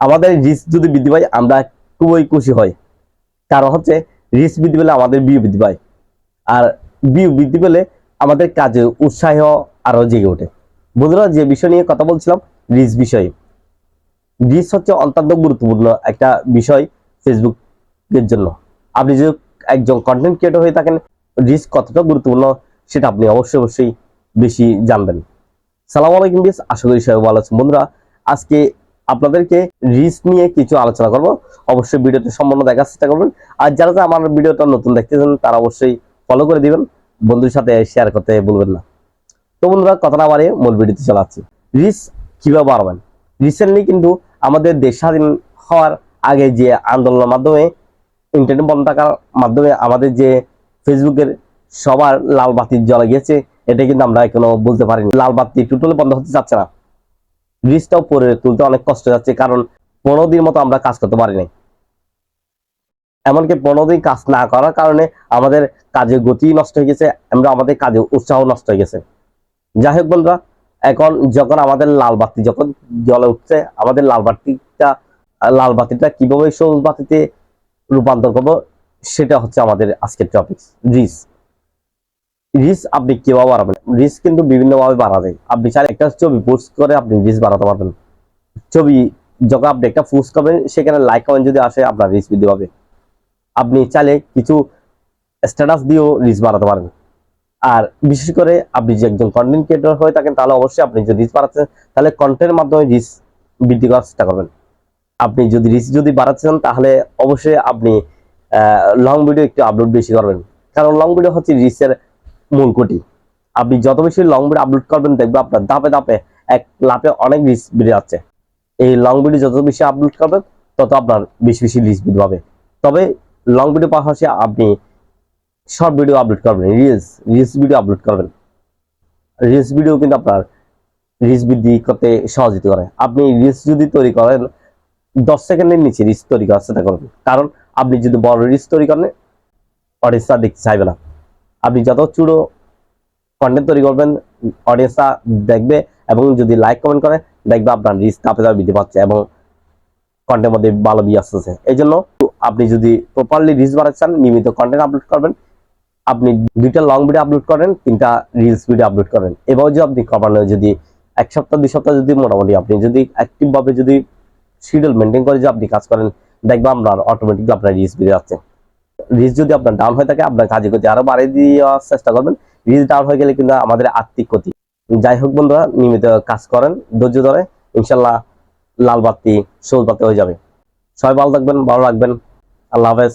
আমাদের রিস্ক যদি বৃদ্ধি পায় আমরা খুবই খুশি হই, কারণ হচ্ছে রিস্ক বৃদ্ধি পেলে আমাদের ভিউ বৃদ্ধি পায়, আর ভিউ বৃদ্ধি পেলে আমাদের কাজে উৎসাহ আরো জেগে ওঠে। বন্ধুরা, যে বিষয় নিয়ে কথা বলছিলাম, রিস্ক বিষয়ে, রিস্ক হচ্ছে অত্যন্ত গুরুত্বপূর্ণ একটা বিষয় ফেসবুকের জন্য। আপনি যদি একজন কন্টেন্ট ক্রিয়েটর হয়ে থাকেন, রিস্ক কতটা গুরুত্বপূর্ণ সেটা আপনি অবশ্যই বেশি জানবেন। সালাম আলাইকুম বিয়াস, আশা করি সবাই ভালো আছেন। বন্ধুরা, আজকে আপনাদেরকে রিস্ক নিয়ে কিছু আলোচনা করব। অবশ্যই ভিডিওটি সম্পূর্ণ দেখার চেষ্টা করবেন। আর যারা আমার ভিডিওটা নতুন দেখতেছেন তারা অবশ্যই ফলো করে দিবেন, বন্ধুদের সাথে শেয়ার করতে ভুলবেন না। তো বন্ধুরা, কথা না বাড়িয়ে মূল ভিডিওতে চলে যাচ্ছি। রিস্ক কিভাবে বাড়াবেন? রিসেন্টলি কিন্তু আমাদের দেশ স্বাধীন হওয়ার আগে যে আন্দোলনের মাধ্যমে, ইন্টারনেট বন্ধ থাকার মাধ্যমে আমাদের যে ফেসবুকের সবার লাল বাতি জ্বলে গেছে, এটা কিন্তু আমরা এখনো বলতে পারিনি। লাল বাতি টোটালি বন্ধ হতে যাচ্ছে না, রিস্কটাও পরে তুলতে অনেক কষ্ট যাচ্ছে, কারণ 15 দিন মতো আমরা কাজ করতে পারি নাই। এমনকি 15 দিন কাজ না করার কারণে আমাদের কাজের গতি নষ্ট হয়ে গেছে, আমরা আমাদের কাজে উৎসাহ নষ্ট হয়ে গেছে। যাই হোক বন্ধুরা, এখন যখন আমাদের লাল বাতি যখন জ্বলে উঠছে, আমাদের লাল বাতিটা কিভাবে সবুজ বাতিতে রূপান্তর করবো, সেটা হচ্ছে আমাদের আজকের টপিক। রিস্ক আপনি কিভাবে বাড়াবেন? রিস্ক কিন্তু বিভিন্ন ভাবে বাড়া যায়। আপনি চাইলে একটা ছবি পোস্ট করে আপনি রিস্ক বাড়াতে পারবেন। ছবি যখন আপনি একটা পোস্ট করবেন, সেখানে লাইক কমেন্ট যদি আসে, আপনার রিস্ক বৃদ্ধি পাবে। আপনি চাইলে কিছু স্ট্যাটাস দিয়েও রিস্ক বাড়াতে পারেন। আর বিশেষ করে আপনি যে একজন কন্টেন্ট ক্রিয়েটর হয়ে থাকেন, তাহলে অবশ্যই আপনি যদি রিস্ক বাড়াচ্ছেন, তাহলে কন্টেন্টের মাধ্যমে রিস্ক বৃদ্ধি করার চেষ্টা করবেন। আপনি যদি রিস্ক যদি বাড়াচ্ছেন, তাহলে অবশ্যই আপনি লং ভিডিও একটু আপলোড বেশি করবেন, কারণ লং ভিডিও হচ্ছে রিস্কের মূল কোটি। আপনি যত বেশি লং ভিডিও আপলোড করবেন, দেখবেন আপনার ধাপে ধাপে এক লাফে অনেক রিস্ক বেড়ে যাচ্ছে। এই লং ভিডিও যত বেশি আপলোড করবেন, তত আপনার বেশি বেশি রিস্ক বৃদ্ধি পাবে। তবে লং ভিডিও পাশাপাশি আপনি শর্ট ভিডিও আপলোড করবেন, রিলস ভিডিও আপলোড করবেন। রিলস ভিডিও কিন্তু আপনার রিলস বৃদ্ধি করতে সহযোগিতা করে। আপনি রিলস যদি তৈরি করেন, 10 সেকেন্ডের নিচে রিলস তৈরি করার চেষ্টা করবেন, কারণ আপনি যদি বড় রিলস তৈরি করেন, অডিয়েন্সরা দেখতে চাইবে না। আপনি যত ছোট কন্টেন্ট তৈরি করবেন, অডিয়েন্সরা দেখবে, এবং যদি লাইক কমেন্ট করে, দেখবে আপনার রিস্ক ধাপে ধাপে বৃদ্ধি পাচ্ছে এবং কন্টেন্টের মধ্যে ভালো ভিউ আসতেছে। এই জন্য আপনি যদি প্রপারলি রিস্ক বাড়াতে চান, নিয়মিত কন্টেন্ট আপলোড করবেন। আপনি 2টা লং ভিডিও আপলোড করেন, 3টা রিলস ভিডিও আপলোড করেন। এভাবে যদি আপনি কমানো, যদি 1 সপ্তাহ 2 সপ্তাহ যদি মোটামুটি আপনি যদি অ্যাক্টিভ ভাবে যদি শিডিউল মেনটেন করে যদি আপনি কাজ করেন, দেখবেন আপনার অটোমেটিকলি আপনার রিস্ক বেড়ে যাচ্ছে। রিস্ক যদি আপনার ডাউন হয়ে থাকে, আপনার কাজে গতি আরো বাড়িয়ে দেওয়ার চেষ্টা করবেন। রিস্ক ডাউন হয়ে গেলে কিন্তু আমাদের আর্থিক ক্ষতি। যাই হোক বন্ধুরা, নিয়মিত কাজ করেন, ধৈর্য ধরে, ইনশাল্লাহ লাল বাতি সবুজ বাতি হয়ে যাবে। সবাই ভালো থাকবেন, ভালো রাখবেন। আল্লাহ হাফেজ।